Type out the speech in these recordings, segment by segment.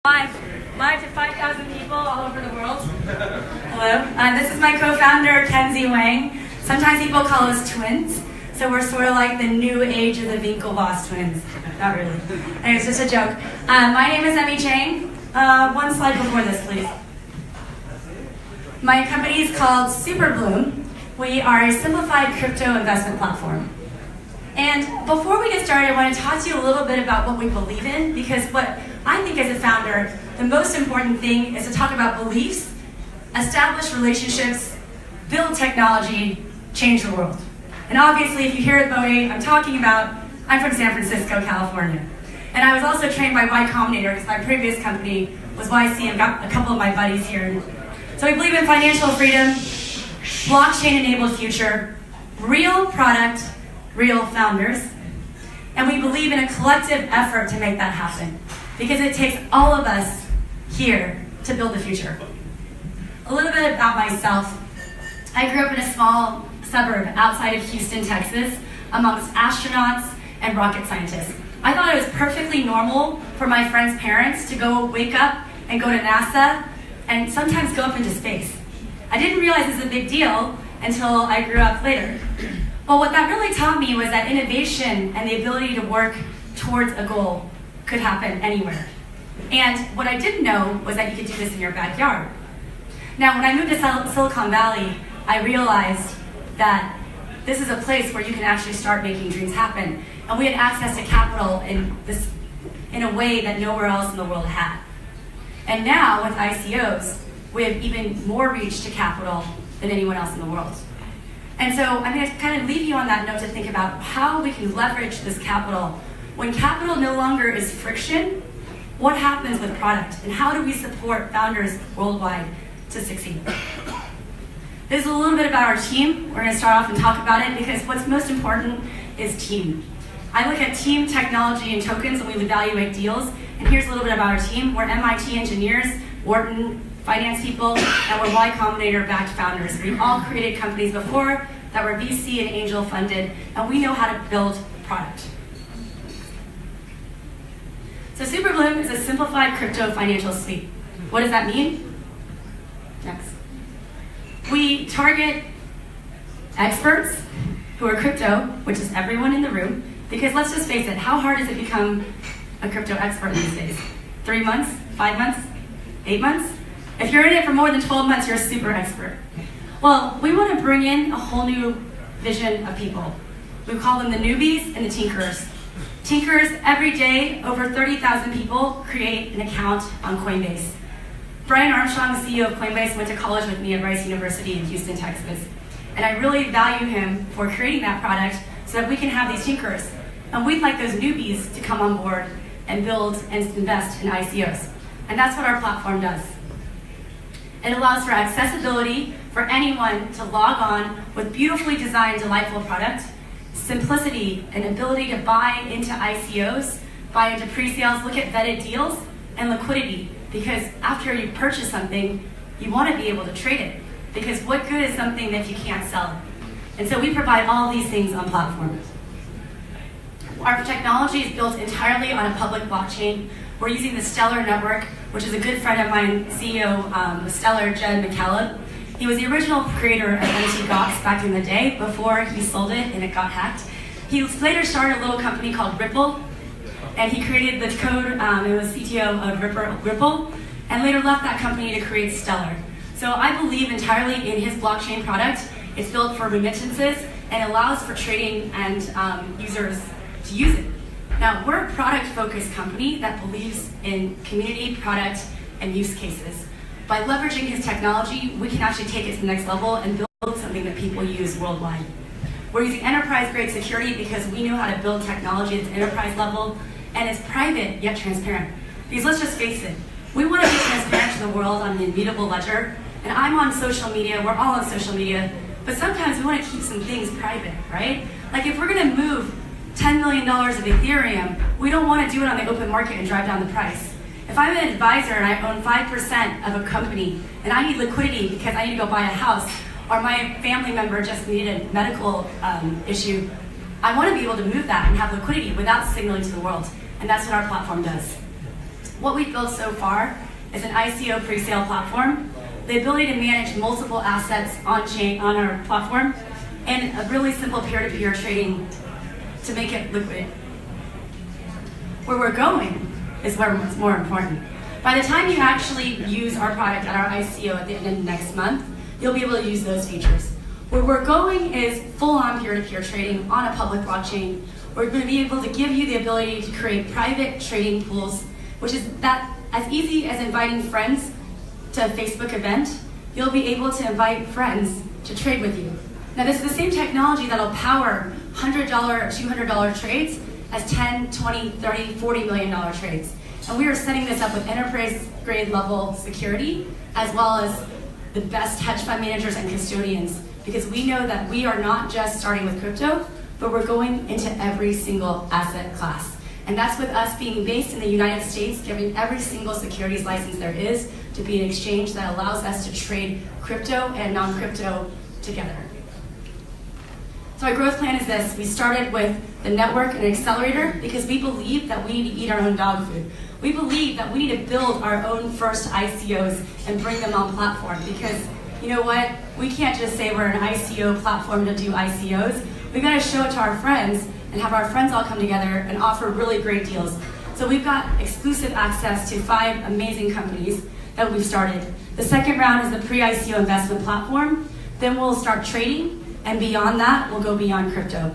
Live to 5,000 people all over the world. Hello. This is my co-founder, Kenzie Wang. Sometimes people call us twins, so we're sort of like the new age of the Winklevoss twins. Not really. Anyway, it's just a joke. My name is Emmie Chang. One slide before this, please. My company is called Superbloom. We are a simplified crypto investment platform. And before we get started, I want to talk to you a little bit about what we believe in, because what I think as a founder, the most important thing is to talk about beliefs, establish relationships, build technology, change the world. And obviously, if you hear what I'm talking about, I'm from San Francisco, California. And I was also trained by Y Combinator, because my previous company was YC, and got a couple of my buddies here. So we believe in financial freedom, blockchain-enabled future, real product, real founders, and we believe in a collective effort to make that happen, because it takes all of us here to build the future. A little bit about myself. I grew up in a small suburb outside of Houston, Texas, amongst astronauts and rocket scientists. I thought it was perfectly normal for my friends' parents to go wake up and go to NASA and sometimes go up into space. I didn't realize it was a big deal until I grew up later. But what that really taught me was that innovation and the ability to work towards a goal could happen anywhere. And what I didn't know was that you could do this in your backyard. Now, when I moved to Silicon Valley, I realized that this is a place where you can actually start making dreams happen. And we had access to capital in a way that nowhere else in the world had. And now, with ICOs, we have even more reach to capital than anyone else in the world. And so I'm going to kind of leave you on that note to think about how we can leverage this capital. When capital no longer is friction, what happens with product? And how do we support founders worldwide to succeed? This is a little bit about our team. We're going to start off and talk about it, because what's most important is team. I look at team, technology, and tokens when we evaluate deals. And here's a little bit about our team. We're MIT engineers, Wharton finance people, and we're Y Combinator backed founders. We've all created companies before that were VC and angel funded, and we know how to build product. So Superbloom is a simplified crypto financial suite. What does that mean? Next. We target experts who are crypto, which is everyone in the room, because let's just face it, how hard is it to become a crypto expert these days? 3 months? 5 months? 8 months? If you're in it for more than 12 months, you're a super expert. Well, we want to bring in a whole new vision of people. We call them the newbies and the tinkerers. Tinkerers, every day, over 30,000 people create an account on Coinbase. Brian Armstrong, the CEO of Coinbase, went to college with me at Rice University in Houston, Texas. And I really value him for creating that product so that we can have these tinkerers. And we'd like those newbies to come on board and build and invest in ICOs. And that's what our platform does. It allows for accessibility for anyone to log on with beautifully designed, delightful product, simplicity and ability to buy into ICOs, buy into pre-sales, look at vetted deals, and liquidity. Because after you purchase something, you want to be able to trade it. Because what good is something that you can't sell? And so we provide all these things on platform. Our technology is built entirely on a public blockchain. We're using the Stellar network, which is a good friend of mine, CEO of Stellar, Jed McCaleb. He was the original creator of MT Gox back in the day before he sold it and it got hacked. He later started a little company called Ripple, and he created the code, it was CTO of Ripple, and later left that company to create Stellar. So I believe entirely in his blockchain product. It's built for remittances and allows for trading and users to use it. Now, we're a product-focused company that believes in community, product, and use cases. By leveraging his technology, we can actually take it to the next level and build something that people use worldwide. We're using enterprise-grade security because we know how to build technology at the enterprise level, and it's private yet transparent. Because let's just face it, we want to be transparent to the world on an immutable ledger, and I'm on social media, we're all on social media, but sometimes we want to keep some things private, right? Like if we're going to move $10 million of Ethereum, we don't want to do it on the open market and drive down the price. If I'm an advisor and I own 5% of a company and I need liquidity because I need to go buy a house, or my family member just needed a medical issue, I want to be able to move that and have liquidity without signaling to the world. And that's what our platform does. What we've built so far is an ICO pre-sale platform, the ability to manage multiple assets on our platform, and a really simple peer-to-peer trading to make it liquid. Where we're going is what's more important. By the time you actually use our product at our ICO at the end of next month, you'll be able to use those features. Where we're going is full-on peer-to-peer trading on a public blockchain. We're going to be able to give you the ability to create private trading pools, which is that as easy as inviting friends to a Facebook event. You'll be able to invite friends to trade with you. Now, this is the same technology that'll power $100 or $200 trades as $10, $20, $30, $40 million trades. And we are setting this up with enterprise-grade level security, as well as the best hedge fund managers and custodians, because we know that we are not just starting with crypto, but we're going into every single asset class. And that's with us being based in the United States, giving every single securities license there is to be an exchange that allows us to trade crypto and non-crypto together. So our growth plan is this. We started with the network and accelerator because we believe that we need to eat our own dog food. We believe that we need to build our own first ICOs and bring them on platform because, you know what, we can't just say we're an ICO platform to do ICOs. We've got to show it to our friends and have our friends all come together and offer really great deals. So we've got exclusive access to 5 amazing companies that we've started. The second round is the pre-ICO investment platform. Then we'll start trading, and beyond that, we'll go beyond crypto.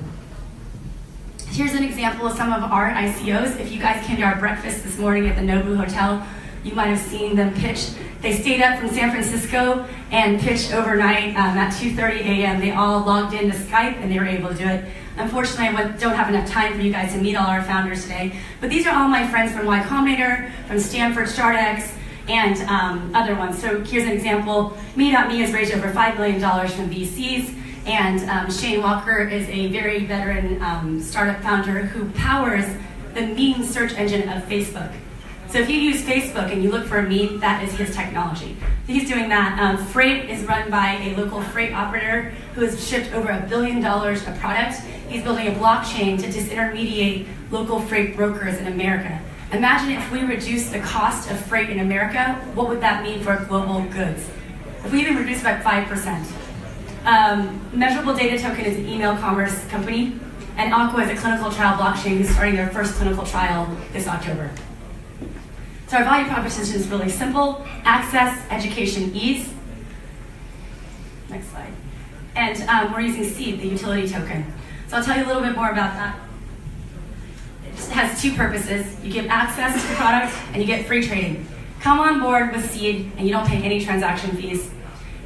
Here's an example of some of our ICOs. If you guys came to our breakfast this morning at the Nobu Hotel, you might have seen them pitch. They stayed up from San Francisco and pitched overnight at 2:30 a.m. They all logged into Skype and they were able to do it. Unfortunately, I don't have enough time for you guys to meet all our founders today, but these are all my friends from Y Combinator, from Stanford StartX, and other ones. So here's an example. Me has raised over $5 million from VCs, and Shane Walker is a very veteran startup founder who powers the meme search engine of Facebook. So if you use Facebook and you look for a meme, that is his technology. He's doing that. Freight is run by a local freight operator who has shipped over $1 billion of product. He's building a blockchain to disintermediate local freight brokers in America. Imagine if we reduce the cost of freight in America, what would that mean for global goods? If we even reduce by 5%. Measurable Data Token is an email commerce company, and Aqua is a clinical trial blockchain who's starting their first clinical trial this October. So our value proposition is really simple: access, education, ease. Next slide. And we're using Seed, the utility token. So I'll tell you a little bit more about that. It has 2 purposes. You give access to the product and you get free trading. Come on board with Seed and you don't pay any transaction fees.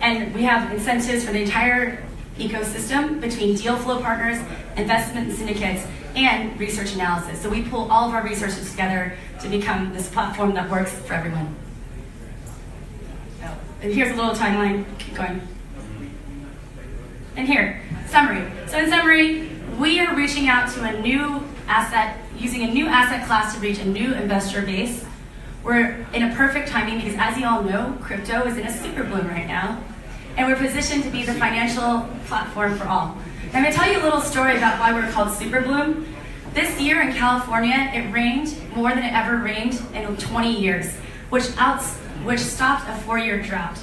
And we have incentives for the entire ecosystem between deal flow partners, investment syndicates, and research analysis. So we pull all of our resources together to become this platform that works for everyone. And here's a little timeline. Keep going. And here, summary. So in summary, we are reaching out to a new asset, using a new asset class to reach a new investor base. We're in a perfect timing because, as you all know, crypto is in a super bloom right now. And we're positioned to be the financial platform for all. And I'm going to tell you a little story about why we're called Superbloom. This year in California, it rained more than it ever rained in 20 years, which stopped a 4-year drought.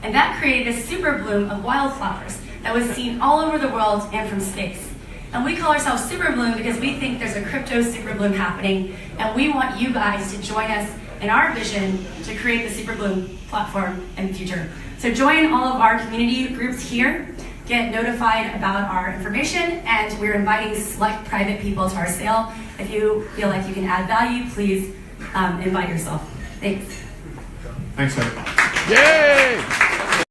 And that created a super bloom of wildflowers that was seen all over the world and from space. And we call ourselves Superbloom because we think there's a crypto superbloom happening, and we want you guys to join us in our vision to create the Superbloom platform in the future. So join all of our community groups here, get notified about our information, and we're inviting select private people to our sale. If you feel like you can add value, please invite yourself. Thanks. Thanks, Emmie. Yay!